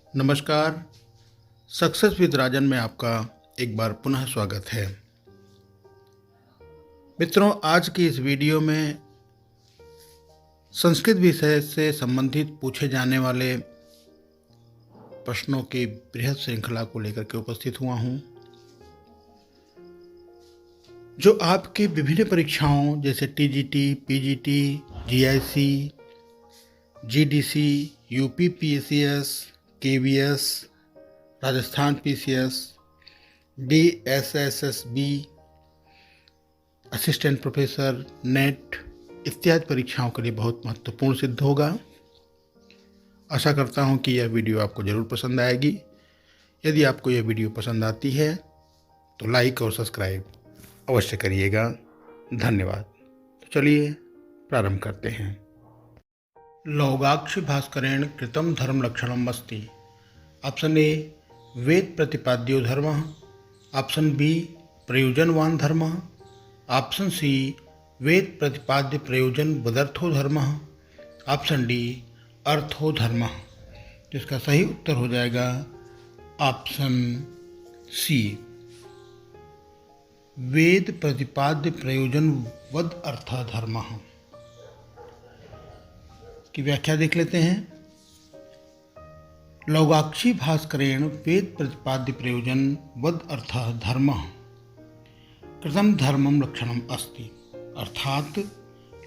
नमस्कार। Success with राजन में आपका एक बार पुनः स्वागत है। मित्रों, आज की इस वीडियो में संस्कृत विषय से संबंधित पूछे जाने वाले प्रश्नों की बृहद श्रृंखला को लेकर के उपस्थित हुआ हूँ, जो आपके विभिन्न परीक्षाओं जैसे TGT, PGT, GIC, GDC, UP PCS, KVS, Rajasthan PCS, DSSSB, assistant professor, NET इत्यादि परीक्षाओं के लिए बहुत महत्वपूर्ण सिद्ध होगा। आशा करता हूं कि यह वीडियो आपको ज़रूर पसंद आएगी। यदि आपको यह वीडियो पसंद आती है तो लाइक और सब्सक्राइब अवश्य करिएगा। धन्यवाद। तो चलिए प्रारंभ करते हैं। लौगाक्षि भास्करेण कृतं धर्म लक्षणम अस्ति। ऑप्शन ए वेद प्रतिपाद्यो धर्म, ऑप्शन बी प्रयोजनवान धर्म, ऑप्शन सी वेद प्रतिपाद्य प्रयोजन बदर्थो धर्म, ऑप्शन डी अर्थो धर्म। जिसका सही उत्तर हो जाएगा ऑप्शन सी वेद प्रतिपाद्य प्रयोजन वद अर्थ धर्म की व्याख्या देख लेते हैं। लौगाक्षि भास्करेण वेद प्रतिपाद्य प्रयोजन वद अर्थ धर्म कृतं धर्मम लक्षणम अस्ति। अर्थात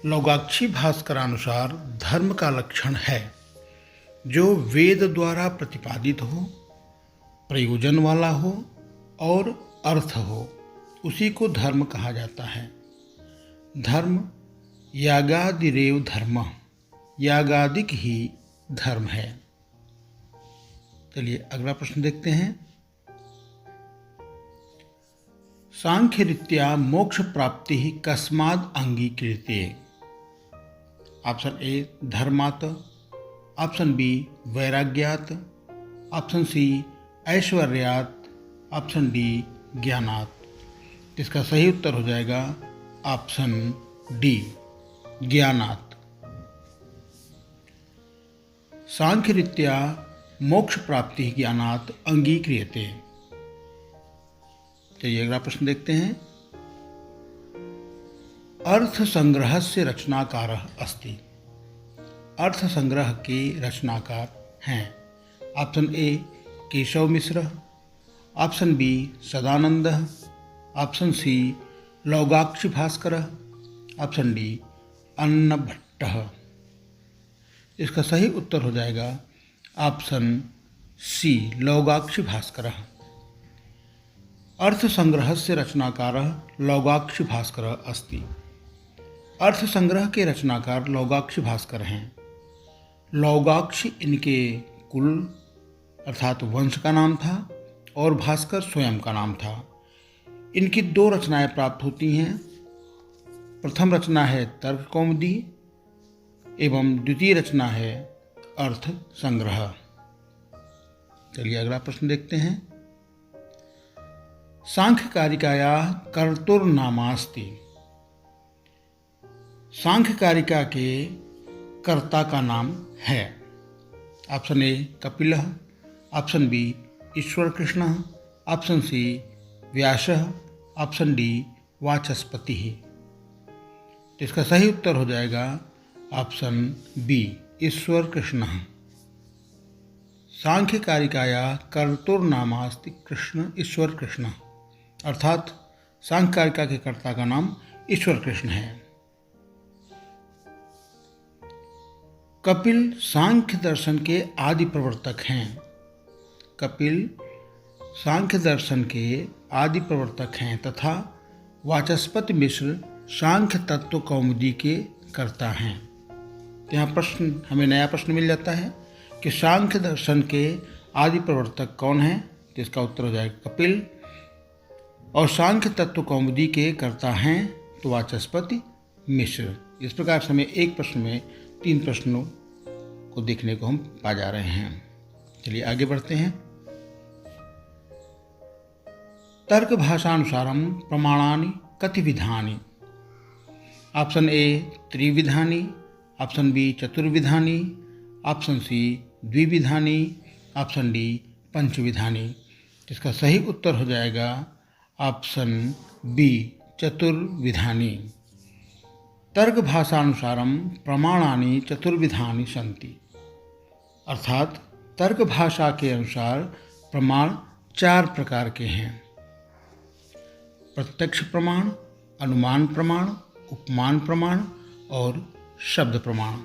लौगाक्षि भास्करानुसार धर्म का लक्षण है जो वेद द्वारा प्रतिपादित हो, प्रयोजन वाला हो और अर्थ हो, उसी को धर्म कहा जाता है। धर्म यागादिरेव धर्म, यागादिक ही धर्म है। चलिए अगला प्रश्न देखते हैं। सांख्य रीत्या मोक्ष प्राप्ति ही कस्माद अंगीकृते। ऑप्शन ए धर्मात्, ऑप्शन बी वैराग्यात्, ऑप्शन सी ऐश्वर्यात्, ऑप्शन डी ज्ञानात्। इसका सही उत्तर हो जाएगा ऑप्शन डी ज्ञानात्। सांख्य रीत्या मोक्ष प्राप्ति ज्ञानात् अंगीक्रियते। चलिए अगला प्रश्न देखते हैं। अर्थ संग्रह से रचनाकार अस्ति। अर्थ संग्रह के रचनाकार हैं। Option A Keshav Mishra, option B Sadanand, option C Laugakshi Bhaskar, option D Annambhatt. इसका सही उत्तर हो जाएगा ऑप्शन सी लौगाक्षि भास्कर। अर्थ संग्रह से रचनाकार लौगाक्षि भास्कर अस्ति। अर्थ संग्रह के रचनाकार लौगाक्षि भास्कर हैं। लौगाक्षि इनके कुल अर्थात वंश का नाम था और भास्कर स्वयं का नाम था। इनकी दो रचनाएं प्राप्त होती हैं। प्रथम रचना है तर्क कौमुदी एवं द्वितीय रचना है अर्थ संग्रह। चलिए अगला प्रश्न देखते हैं। सांख्य कारिकाया कर्तुर्नामास्ति। सांख्य कारिका के कर्ता का नाम है। Option A Kapil, option B Ishwar Krishna, option C Vyas, option D Vachaspati. इसका सही उत्तर हो जाएगा ऑप्शन बी ईश्वर कृष्ण। सांख्य कारिकाया कर्तुर्नामास्ति कृष्ण ईश्वर कृष्ण। अर्थात सांख्य कारिका के कर्ता का नाम ईश्वर कृष्ण है। कपिल सांख्य दर्शन के आदि प्रवर्तक हैं। कपिल सांख्य दर्शन के आदि प्रवर्तक हैं तथा वाचस्पति मिश्र सांख्य तत्व कौमुदी के कर्ता हैं। यहाँ प्रश्न हमें नया प्रश्न मिल जाता है कि सांख्य दर्शन के आदि प्रवर्तक कौन हैं। तो इसका उत्तर हो जाएगा कपिल। और सांख्य तत्व कौमुदी के कर्ता हैं तो वाचस्पति मिश्र। इस प्रकार से हमें एक प्रश्न में 3 प्रश्नों को देखने को हम पा जा रहे हैं। चलिए आगे बढ़ते हैं। तर्क भाषानुसारम प्रमाणानि कति विधानि। ऑप्शन ए त्रिविधानि, ऑप्शन बी चतुर्विधानि, ऑप्शन सी द्विविधानि, ऑप्शन डी पंचविधानी। इसका सही उत्तर हो जाएगा ऑप्शन बी चतुर्विधानी। तर्क भाषानुसारम प्रमाणानि चतुर्विधानि सन्ति। अर्थात तर्क भाषा के अनुसार प्रमाण 4 प्रकार के हैं। प्रत्यक्ष प्रमाण, अनुमान प्रमाण, उपमान प्रमाण और शब्द प्रमाण।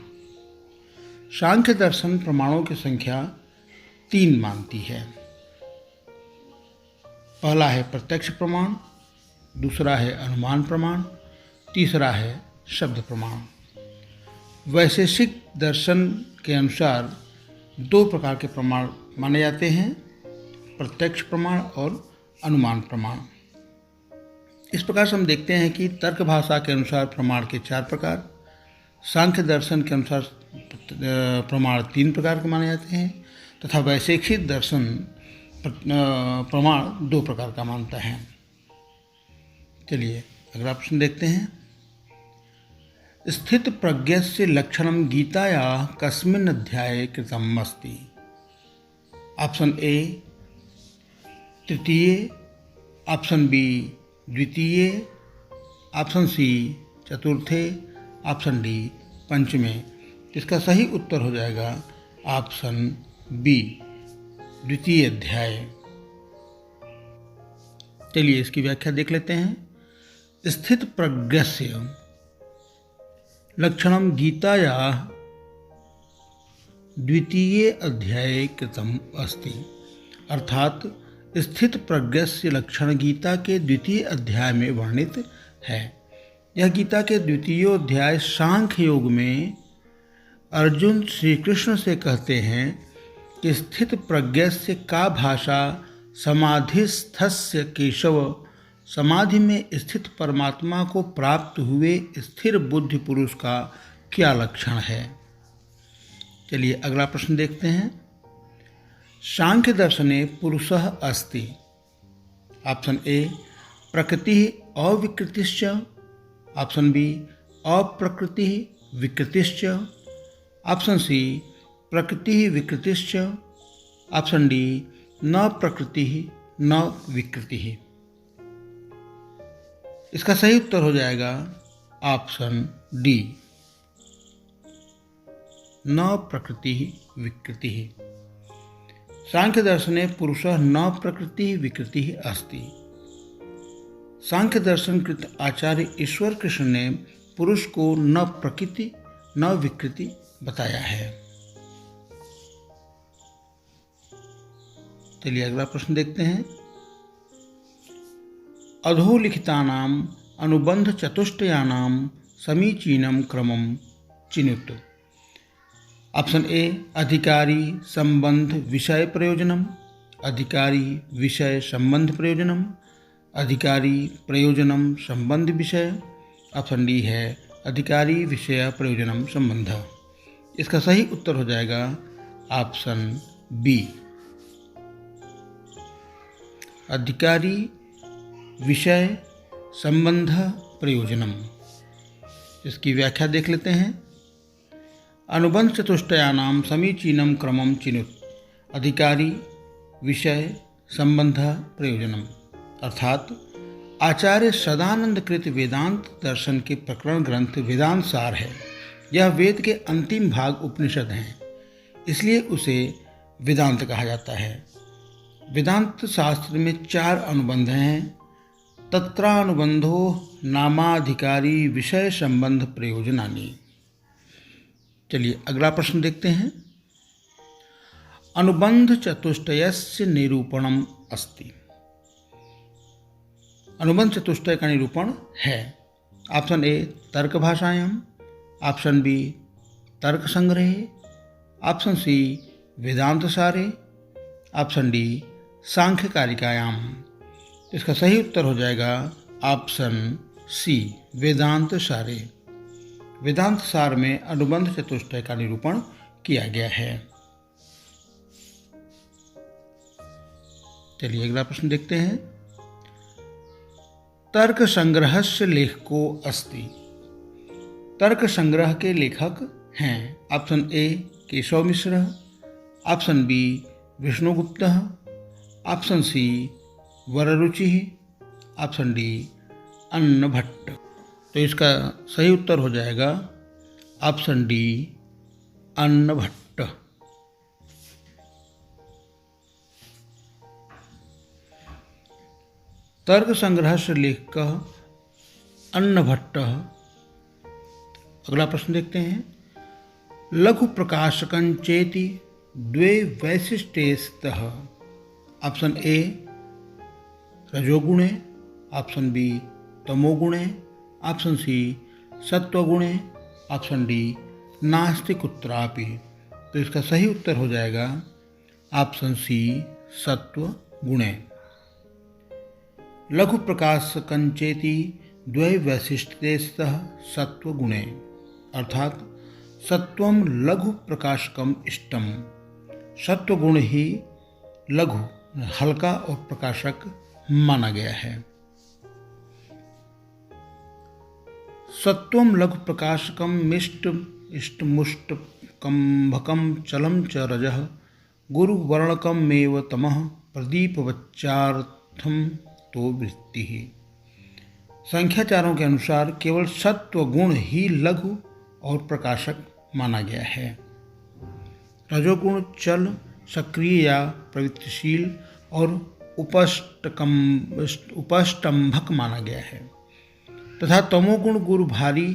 सांख्य दर्शन प्रमाणों की संख्या 3 मानती है। पहला है प्रत्यक्ष प्रमाण, दूसरा है अनुमान प्रमाण, तीसरा है शब्द प्रमाण। वैशेषिक दर्शन के अनुसार 2 प्रकार के प्रमाण माने जाते हैं, प्रत्यक्ष प्रमाण और अनुमान प्रमाण। इस प्रकार से हम देखते हैं कि तर्क भाषा के अनुसार प्रमाण के 4 प्रकार, सांख्य दर्शन के अनुसार प्रमाण 3 प्रकार के माने जाते हैं तथा वैशेषिक दर्शन प्रमाण 2 प्रकार का मानता है। चलिए अगला प्रश्न देखते हैं। स्थित प्रज्ञस्य लक्षणं गीतायाः कस्मिन् अध्याये कृतम् अस्ति? ऑप्शन ए तृतीये, ऑप्शन बी द्वितीये, ऑप्शन सी चतुर्थे, ऑप्शन डी पंचमे। इसका सही उत्तर हो जाएगा ऑप्शन बी द्वितीय अध्याय। चलिए इसकी व्याख्या देख लेते हैं। स्थित प्रज्ञस्य लक्षणम गीतायाः द्वितीये अध्याये कृतम् अस्ति। अर्थात स्थित प्रज्ञस्य लक्षण गीता के द्वितीय अध्याय में वर्णित है। यह गीता के द्वितीय अध्याय सांख्य योग में अर्जुन श्री कृष्ण से कहते हैं कि स्थित प्रज्ञस्य का भाषा समाधिस्थस्य केशव, समाधि में स्थित परमात्मा को प्राप्त हुए स्थिर बुद्धि पुरुष का क्या लक्षण है। चलिए अगला प्रश्न देखते हैं। सांख्य दर्शने पुरुषः अस्ति। ऑप्शन ए प्रकृति अविकृतिश्च, ऑप्शन बी अप्रकृति विकृतिश्च, ऑप्शन सी प्रकृति विकृतिश्च, ऑप्शन डी न प्रकृति न विकृति। इसका सही उत्तर हो जाएगा ऑप्शन डी न प्रकृति विकृति। सांख्य दर्शने पुरुषः न प्रकृति विकृति अस्ति। सांख्य दर्शन कृत आचार्य ईश्वर कृष्ण ने पुरुष को न प्रकृति न विकृति बताया है। चलिए अगला प्रश्न देखते हैं। अधोलिखितानां अनुबंध चतुष्टयानां समीचीनं क्रमं चिनुत। ऑप्शन ए अधिकारी संबंध विषय प्रयोजनम, अधिकारी विषय संबंध प्रयोजनम, अधिकारी प्रयोजनम संबंध विषय, ऑप्शन डी है अधिकारी विषय प्रयोजनम संबंध। इसका सही उत्तर हो जाएगा ऑप्शन बी अधिकारी विषय संबंध प्रयोजनम। इसकी व्याख्या देख लेते हैं। अनुबंध चतुष्टयानां समीचीनं क्रमं चिनुत। अधिकारी विषय संबंध प्रयोजनम। अर्थात आचार्य सदानंद कृत वेदांत दर्शन के प्रकरण ग्रंथ वेदांत सार है। यह वेद के अंतिम भाग उपनिषद हैं, इसलिए उसे वेदांत कहा जाता है। वेदांत शास्त्र में 4 अनुबंध हैं। तत्रानुबंधो नामाधिकारी विषय संबंध प्रयोजनानि। चलिए अगला प्रश्न देखते हैं। अनुबंध चतुष्टयस्य निरूपणम अस्ति। अनुबंध चतुष्टय का निरूपण है। ऑप्शन ए तर्क भाषायां, ऑप्शन बी तर्क संग्रहे, ऑप्शन सी वेदांत सारे, ऑप्शन डी सांख्य कारिकायां। इसका सही उत्तर हो जाएगा ऑप्शन सी वेदांत सारे। वेदांत सार में अनुबंध चतुष्टय का निरूपण किया गया है। चलिए अगला प्रश्न देखते हैं। तर्क संग्रहस्य लेखको अस्ति। तर्क संग्रह के लेखक हैं। Option A Keshav Mishra, option B विष्णुगुप्तः, ऑप्शन सी वररुचिः, ऑप्शन डी अन्नभट्ट। तो इसका सही उत्तर हो जाएगा ऑप्शन डी अन्नभट्ट। तर्क संग्रहस्य लेखकः अन्नभट्टः। अगला प्रश्न देखते हैं। लघु प्रकाशकं चेति द्वे वैशिष्ट्ये स्तः। ऑप्शन ए रजोगुणे, ऑप्शन बी तमोगुणे, ऑप्शन सी सत्वगुणे, ऑप्शन डी नास्ति कुत्रापि। तो इसका सही उत्तर हो जाएगा ऑप्शन सी सत्वगुणे। लघु प्रकाशकं चेति द्वे वैशिष्ट्ये स्तः सत्वगुणे, अर्थात सत्वम लघु प्रकाशकम इष्टम। सत्वगुण ही लघु हल्का और प्रकाशक माना गया है। सत्वम लघु प्रकाशकम मिष्ट इष्टमुष्ट कंभकम चलम च रजः गुरु वर्णकम मेव तमः प्रदीपवच्चार्थम तो वृत्ति। संख्याचारों के अनुसार केवल सत्व गुण ही लघु और प्रकाशक माना गया है। रजोगुण चल, सक्रिय या प्रवृत्तिशील और उपष्टंभक माना गया है तथा तमोगुण गुरु भारी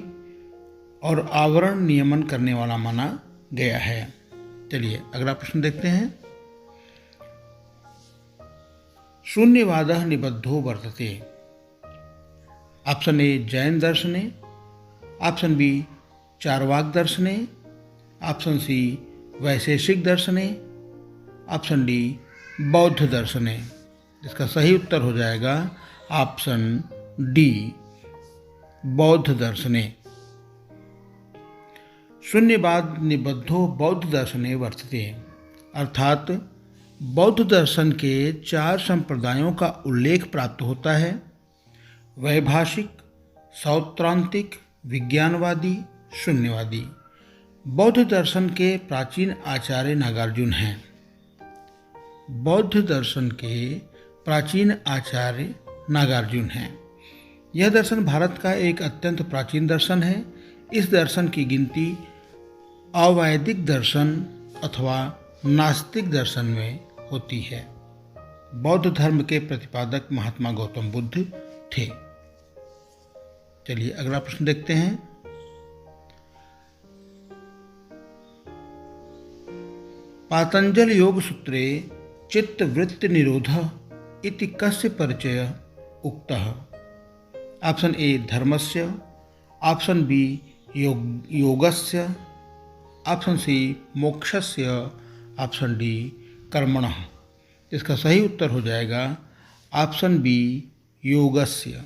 और आवरण नियमन करने वाला माना गया है। चलिए अगला प्रश्न देखते हैं। शून्यवादः निबद्धो वर्तते। ऑप्शन ए जैन दर्शने, ऑप्शन बी चार्वाक दर्शने, ऑप्शन सी वैशेषिक दर्शने, ऑप्शन डी बौद्ध दर्शने। इसका सही उत्तर हो जाएगा ऑप्शन डी बौद्ध दर्शने। शून्यवाद निबद्धो बौद्ध दर्शने वर्तते, अर्थात बौद्ध दर्शन के 4 संप्रदायों का उल्लेख प्राप्त होता है। वैभाषिक, सौत्रांतिक, विज्ञानवादी, शून्यवादी। बौद्ध दर्शन के प्राचीन आचार्य नागार्जुन हैं। बौद्ध दर्शन के प्राचीन आचार्य नागार्जुन हैं। यह दर्शन भारत का एक अत्यंत प्राचीन दर्शन है। इस दर्शन की गिनती अवैदिक दर्शन अथवा नास्तिक दर्शन में होती है। बौद्ध धर्म के प्रतिपादक महात्मा गौतम बुद्ध थे। चलिए अगला प्रश्न देखते हैं। पातंजल योग सूत्रे चित्तवृत्ति निरोधः इति कस्य परिचयः उक्तः। ऑप्शन ए धर्मस्य, ऑप्शन बी योगस्य, ऑप्शन सी मोक्षस्य, ऑप्शन डी कर्मणः। इसका सही उत्तर हो जाएगा ऑप्शन बी योगस्य।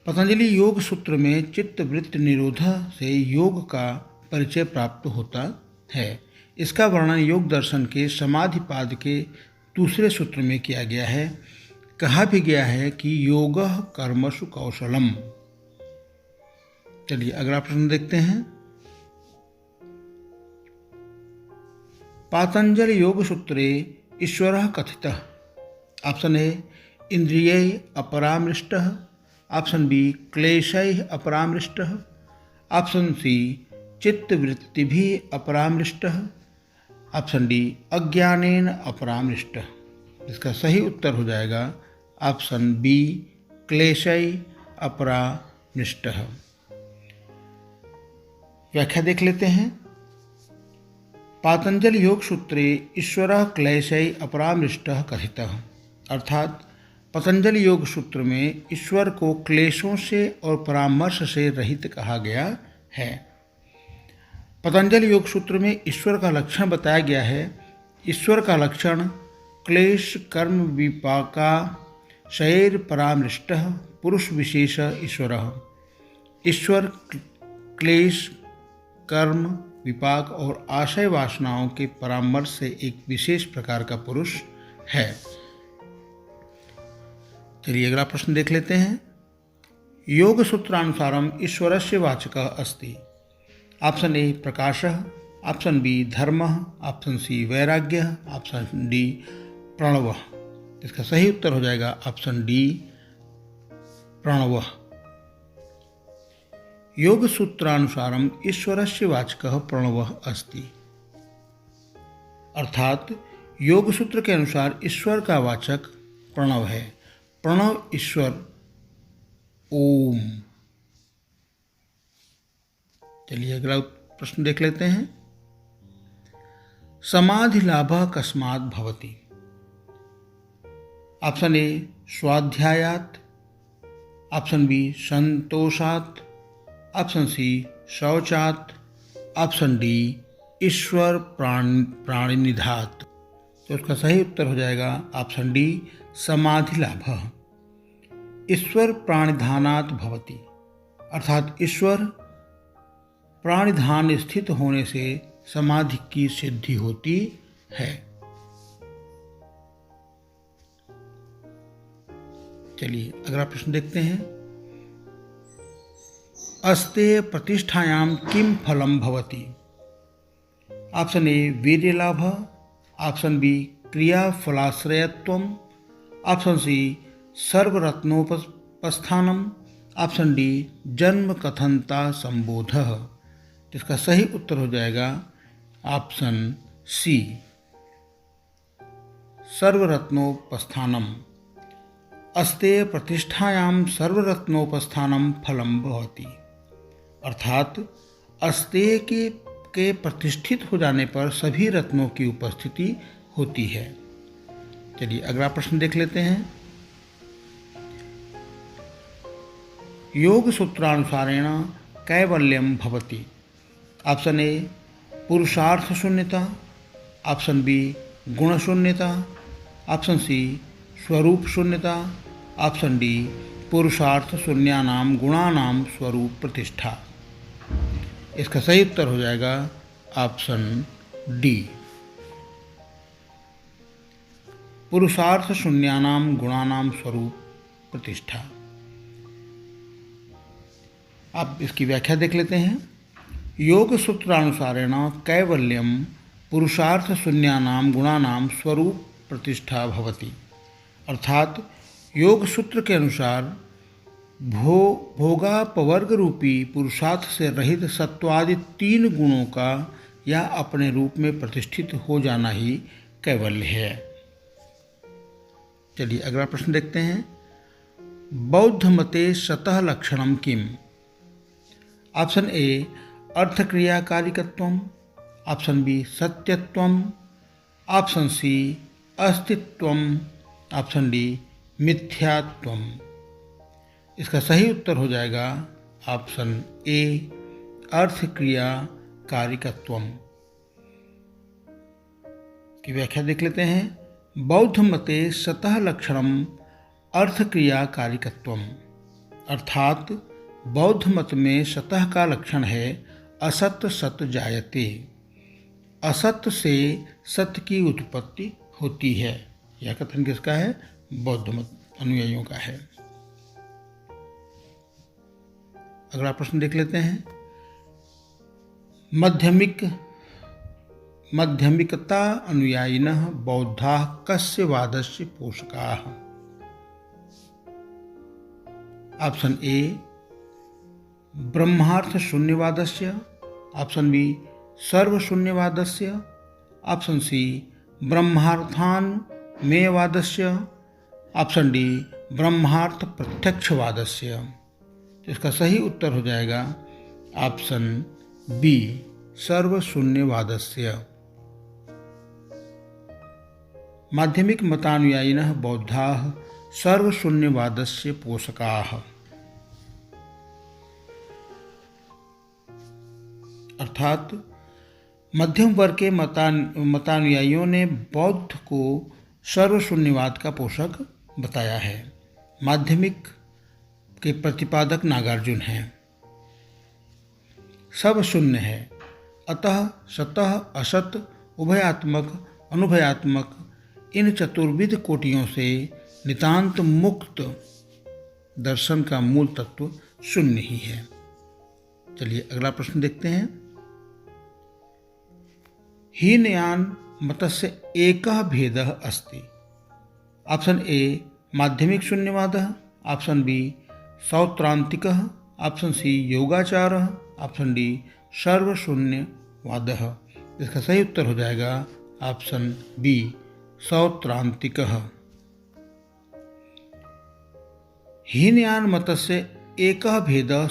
पतंजलि योग सूत्र में चित्तवृत्ति निरोध से योग का परिचय प्राप्त होता है। इसका वर्णन योग दर्शन के समाधिपाद के दूसरे सूत्र में किया गया है। कहा भी गया है कि योगः कर्मसु कौशलम। चलिए अगला प्रश्न देखते हैं। पातंजल योग सूत्रे ईश्वरः कथितः। ऑप्शन ए इंद्रियैः अपरामृष्टः, ऑप्शन बी क्लेशैः अपरामृष्टः, ऑप्शन सी चित्तवृत्तिभिः अपरामृष्टः, ऑप्शन डी अज्ञानेन अपरामृष्टः। इसका सही उत्तर हो जाएगा ऑप्शन बी क्लेशैः अपरामृष्टः। व्याख्या देख लेते हैं। पातंजल योग सूत्रे ईश्वरः क्लेशैः अपरामृष्टः कथितः, अर्थात पतंजल योग सूत्र में ईश्वर को क्लेशों से और परामर्श से रहित कहा गया है। पतंजल योग सूत्र में ईश्वर का लक्षण बताया गया है। ईश्वर का लक्षण क्लेश कर्म विपाका शैर परामृष्टः पुरुष विशेष ईश्वरः। ईश्वर क्लेश कर्म विपाक और आशय वासनाओं के परामर्श से एक विशेष प्रकार का पुरुष है। चलिए अगला प्रश्न देख लेते हैं। योग सूत्रानुसारम ईश्वरस्य वाचकः अस्ति। ऑप्शन ए प्रकाशः, ऑप्शन बी धर्म, ऑप्शन सी वैराग्य, ऑप्शन डी प्रणव। इसका सही उत्तर हो जाएगा ऑप्शन डी प्रणव। योग सूत्रानुसारम ईश्वरस्य वाचकः प्रणवः अस्ति। अर्थात योग सूत्र के अनुसार ईश्वर का वाचक प्रणव है। प्रणव ईश्वर ओम। चलिए अगला प्रश्न देख लेते हैं। समाधि लाभ कस्मात् भवति। ऑप्शन ए स्वाध्यायात्, ऑप्शन बी संतोषात्, ऑप्शन सी शौचात्, ऑप्शन डी ईश्वर प्राणिनिधात्। तो उसका सही उत्तर हो जाएगा ऑप्शन डी समाधि लाभ। ईश्वर प्राणिधानात् भवति। अर्थात ईश्वर प्राणिधान स्थित होने से समाधि की सिद्धि होती है। चलिए अगला प्रश्न देखते हैं। अस्तेय प्रतिष्ठायाम किम फलम भवति। ऑप्शन ए वीर्य लाभ, ऑप्शन बी क्रिया फलाश्रयत्वम, ऑप्शन सी सर्वरत्नोपस्थानम, ऑप्शन डी जन्म कथनता संबोधः। इसका सही उत्तर हो जाएगा ऑप्शन सी सर्वरत्नोपस्थानम। अस्तेय प्रतिष्ठायाम सर्वरत्नोपस्थानम फलम भवति। अर्थात अस्तेय के प्रतिष्ठित हो जाने पर सभी रत्नों की उपस्थिति होती है। चलिए अगला प्रश्न देख लेते हैं। योग सूत्रानुसारेण कैवल्यम भवति। ऑप्शन ए पुरुषार्थ शून्यता, ऑप्शन बी गुण शून्यता, ऑप्शन सी स्वरूप शून्यता, ऑप्शन डी पुरुषार्थ शून्यानाम गुणानाम स्वरूप प्रतिष्ठा। इसका सही उत्तर हो जाएगा ऑप्शन डी पुरुषार्थ शून्यानाम गुणानाम स्वरूप प्रतिष्ठा। अब इसकी व्याख्या देख लेते हैं। योग सूत्रानुसारेण कैवल्यम पुरुषार्थ शून्यानाम गुणानाम स्वरूप प्रतिष्ठा भवति। अर्थात योग सूत्र के अनुसार भोगापवर्ग रूपी पुरुषार्थ से रहित सत्वादि 3 गुणों का या अपने रूप में प्रतिष्ठित हो जाना ही कैवल्य है। चलिए अगला प्रश्न देखते हैं। बौद्ध मते सतः लक्षणम किम। ऑप्शन ए अर्थक्रियाकारिकत्वम, ऑप्शन बी सत्यत्वम, ऑप्शन सी अस्तित्वम, ऑप्शन डी मिथ्यात्वम। इसका सही उत्तर हो जाएगा ऑप्शन ए अर्थक्रियाकारिकत्वम। की व्याख्या देख लेते हैं। बौद्ध मते सतः लक्षणम अर्थक्रियाकारिकत्वम। अर्थात बौद्ध मत में सतह का लक्षण है असत सत जायते। असत से सत्य की उत्पत्ति होती है। यह कथन किसका है? बौद्ध मत अनुयायियों का है। अगला प्रश्न देख लेते हैं। मध्यमिकता अनुयायिनः बौद्धाः कस्य वादस्य पोषकाः। ऑप्शन ए ब्रह्मार्थ शून्यवादस्य, ऑप्शन बी सर्वशून्यवादस्य, ऑप्शन सी ब्रह्मार्थान्मेयवादस्य, ऑप्शन डी ब्रह्मार्थ प्रत्यक्षवादस्य। इसका सही उत्तर हो जाएगा ऑप्शन बी सर्वशून्यवादस्य। माध्यमिक मतानुयायिनः बौद्धाः सर्वशून्यवादस्य पोषकाः। अर्थात मध्यम वर्ग के मतानुयायियों ने बौद्ध को सर्वशून्यवाद का पोषक बताया है। माध्यमिक के प्रतिपादक नागार्जुन हैं। सब शून्य है, अतः सतः असत उभयात्मक अनुभयात्मक इन चतुर्विध कोटियों से नितांत मुक्त दर्शन का मूल तत्व शून्य ही है। चलिए अगला प्रश्न देखते हैं। हीनयान मतस्य एकः भेदः अस्ति। ऑप्शन ए माध्यमिक शून्यवादः, ऑप्शन बी सौत्रांतिकः, ऑप्शन सी योगाचारः, ऑप्शन डी सर्वशून्यवादः। इसका सही उत्तर हो जाएगा ऑप्शन बी सौत्रांतिकः। हीनयान मतस्य एकः भेदः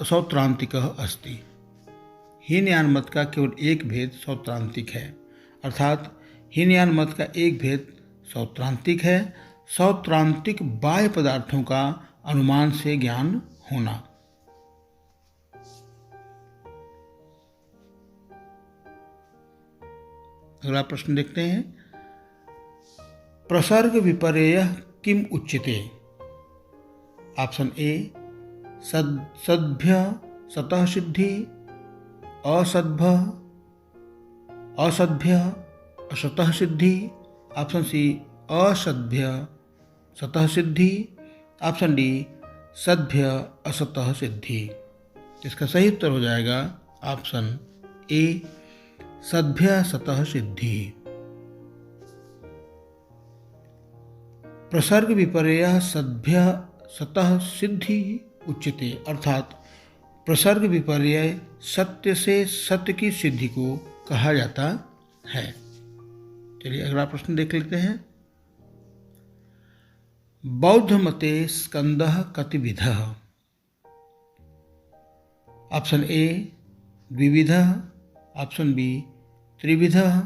सौत्रांतिकः अस्ति। हीनयान मत का केवल एक भेद सौत्रांतिक है, अर्थात हीनयान मत का एक भेद सौत्रांतिक है। सौत्रांतिक बाह्य पदार्थों का अनुमान से ज्ञान होना। अगला प्रश्न देखते हैं। प्रसर्ग विपर्ययः किम उच्यते। ऑप्शन ए सद्भ्य सतः सिद्धि, असद्भ्य असतः सिद्धि, ऑप्शन सी असद्भ्य सतः सिद्धि, ऑप्शन डी सद्भ्य असतः सिद्धि। इसका सही उत्तर हो जाएगा ऑप्शन ए सद्भ्य सतः सिद्धि। प्रसर्ग विपर्ययः सद्भ्य सतः सिद्धि उच्यते, अर्थात प्रसर्ग विपर्यय सत्य से सत्य की सिद्धि को कहा जाता है। चलिए अगला प्रश्न देख लेते हैं। बौद्ध मते स्कंदः कतिविधः। ऑप्शन ए द्विविधः, ऑप्शन बी त्रिविधः,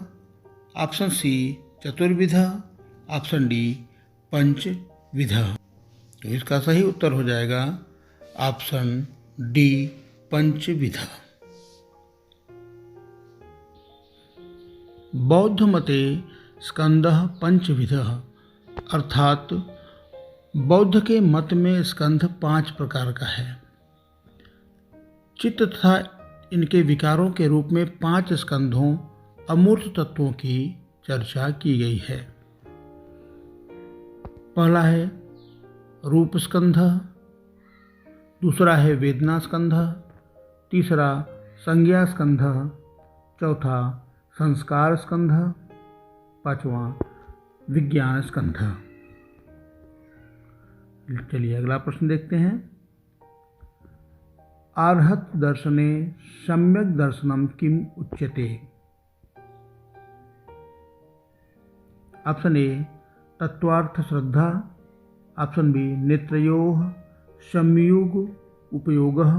ऑप्शन सी चतुर्विधः, ऑप्शन डी पंचविधः। तो इसका सही उत्तर हो जाएगा ऑप्शन डी पंचविधः। बौद्ध मते स्कंदः पंचविधः, अर्थात बौद्ध के मत में स्कंध 5 प्रकार का है। चित्त तथा इनके विकारों के रूप में 5 स्कंधों अमूर्त तत्वों की चर्चा की गई है। पहला है रूप स्कंध, दूसरा है वेदना स्कंध, तीसरा संज्ञा स्कंध, चौथा संस्कार स्कंध, पांचवा विज्ञान स्कंध। चलिए अगला प्रश्न देखते हैं। आर्हत दर्शने सम्यक दर्शनम किम उच्यते। ऑप्शन ए तत्वार्थ श्रद्धा, ऑप्शन बी नेत्रयोः संयोग उपयोगः,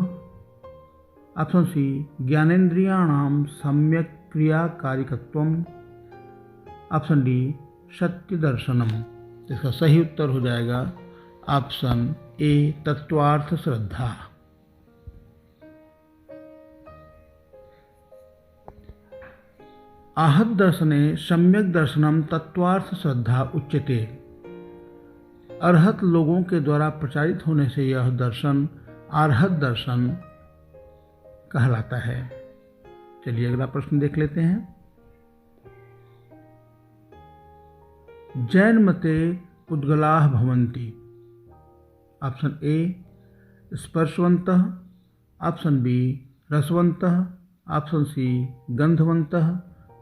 ऑप्शन सी ज्ञानेन्द्रियाणां सम्यक क्रियाकारिकत्वम, ऑप्शन डी सत्य दर्शनम। इसका सही उत्तर हो जाएगा ऑप्शन ए तत्वार्थ श्रद्धा। आहत दर्शने सम्यक दर्शनम तत्वार्थ श्रद्धा उच्यते। अरहत लोगों के द्वारा प्रचारित होने से यह दर्शन आर्हत दर्शन कहलाता है। चलिए अगला प्रश्न देख लेते हैं। जैन मते पुद्गलाः भवन्ति। ऑप्शन ए स्पर्शवन्तः, ऑप्शन बी रसवन्तः, ऑप्शन सी गंधवन्तः,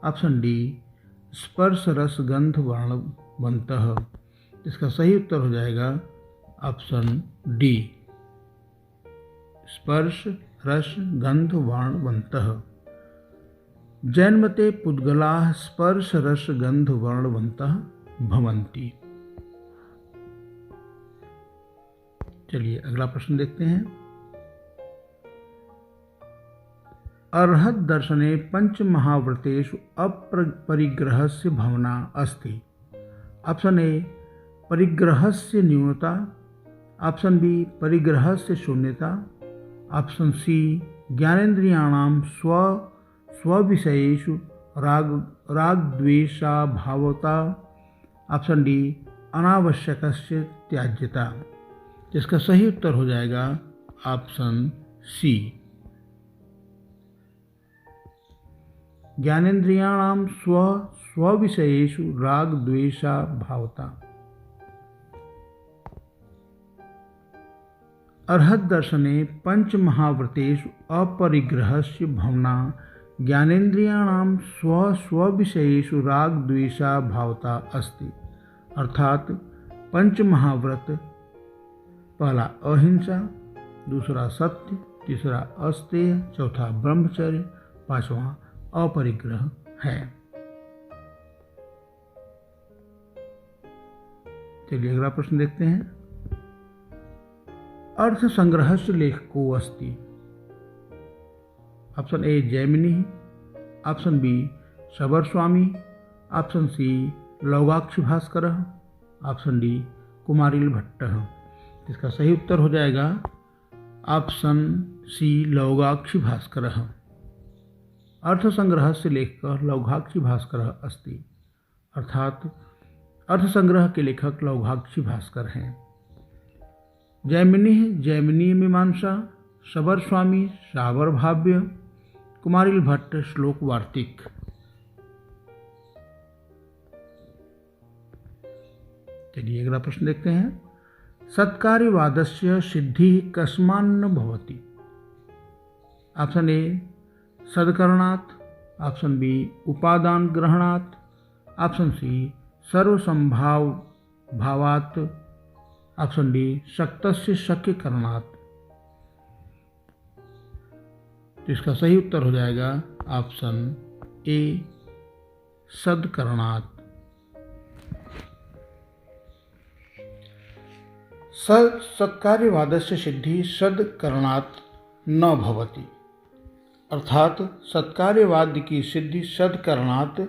ऑप्शन डी स्पर्श रस गंध वर्णवन्तः। इसका सही उत्तर हो जाएगा ऑप्शन डी स्पर्श रस गंध वर्णवन्तः। जैन मते पुद्गलाः स्पर्श रस गंध वर्णवन्तः भवन्ति। चलिए अगला प्रश्न देखते हैं। अर्हत दर्शने पंच महाव्रतेषु अपरिग्रहस्य भावना अस्ति। ऑप्शन ए परिग्रहस्य न्यूनता, ऑप्शन बी परिग्रहस्य शून्यता, ऑप्शन सी ज्ञानेन्द्रियाणां स्वविषयेषु रागद्वेषाभावता, ऑप्शन डी अनावश्यकस्य त्याज्यता। इसका सही उत्तर हो जाएगा ऑप्शन सी ज्ञानेन्द्रियाणां स्वविषयेषु रागद्वेषाभावता। अर्हत दर्शने पंच महाव्रतेषु अपरिग्रहस्य भावना ज्ञानेन्द्रियाणां स्वस्वविषयेषु राग द्वेषा भावता अस्ति। अर्थात पंच महाव्रत, पहला अहिंसा, दूसरा सत्य, तीसरा अस्तेय, चौथा ब्रह्मचर्य, पांचवा अपरिग्रह है। चलिए अगला प्रश्न देखते हैं। अर्थ संग्रहस्य लेखको अस्ति। Option A Jaimini, option B Shabar Swami, option C Laugakshi Bhaskar, option D Kumaril Bhatt. इसका सही उत्तर हो जाएगा ऑप्शन सी लौगाक्षी भास्कर। अर्थ संग्रह से लेखक लौगाक्षी भास्कर अस्ति। अर्थात अर्थ संग्रह के लेखक लौगाक्षी भास्कर हैं। जैमिनी मीमांसा, शबर स्वामी शाबर भाव्य, कुमारिल भट्ट श्लोक वार्तिक। चलिए अगला प्रश्न देखते हैं। सत्कार्यवादस्य सिद्धि कस्मान्न भवति। ऑप्शन ए सदकरणात्, ऑप्शन बी उपादान ग्रहणात्, ऑप्शन सी सर्वसंभाव भावात्, ऑप्शन डी शक्तस्य शक्य करणात्। तो इसका सही उत्तर हो जाएगा ऑप्शन ए सदकरणात्। सत्कार्यवादस्य सिद्धि सदकरणात् न भवति। अर्थात सत्कार्यवाद की सिद्धि सदकरणात्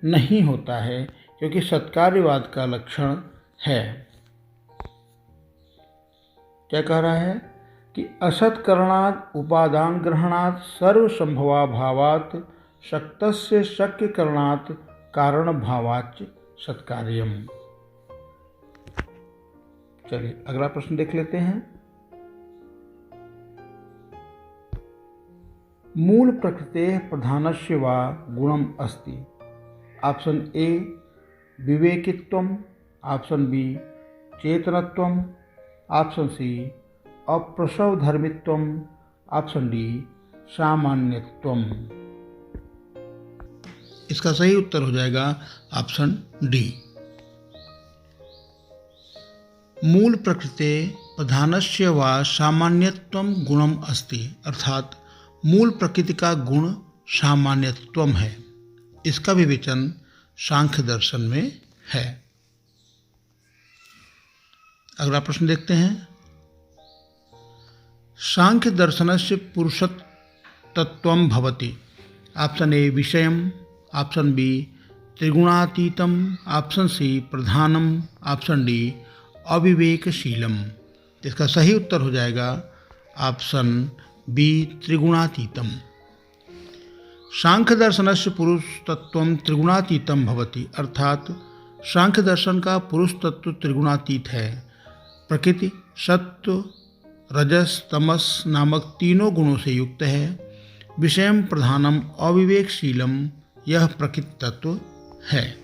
नहीं होता है, क्योंकि सत्कार्यवाद का लक्षण है, क्या कह रहा है कि असत्करणात् उपादान ग्रहणात् सर्वसंभवाभावात् शक्तस्य शक्यकरणात् कारणभावाच्च सत्कार्यम्। चलिए अगला प्रश्न देख लेते हैं। मूल प्रकृतेः प्रधानस्य वा गुणम् अस्ति। ऑप्शन ए विवेकित्वम्, ऑप्शन बी चेतनत्वम्, ऑप्शन सी अप्रसवधर्मित्वम्, ऑप्शन डी सामान्यत्वम्। इसका सही उत्तर हो जाएगा ऑप्शन डी। मूल प्रकृते प्रधानस्य वा सामान्यत्वम गुणम अस्ति। अर्थात मूल प्रकृति का गुण सामान्यत्वम है। इसका विवेचन सांख्य दर्शन में है। अगला प्रश्न देखते हैं। सांख्य दर्शनस्य पुरुषतत्वम भवति। ऑप्शन ए विषयम, ऑप्शन बी त्रिगुणातीतम, ऑप्शन सी प्रधानम, ऑप्शन डी अविवेकशीलम। इसका सही उत्तर हो जाएगा ऑप्शन बी त्रिगुणातीतम। सांख्य दर्शनस्य पुरुष तत्व त्रिगुणातीतम भवति। अर्थात सांख्य दर्शन का पुरुष तत्व त्रिगुणातीत है। प्रकृति सत्व रजस तमस नामक तीनों गुणों से युक्त है। विषयम प्रधानम अविवेकशीलम यह प्रकृति तत्व है।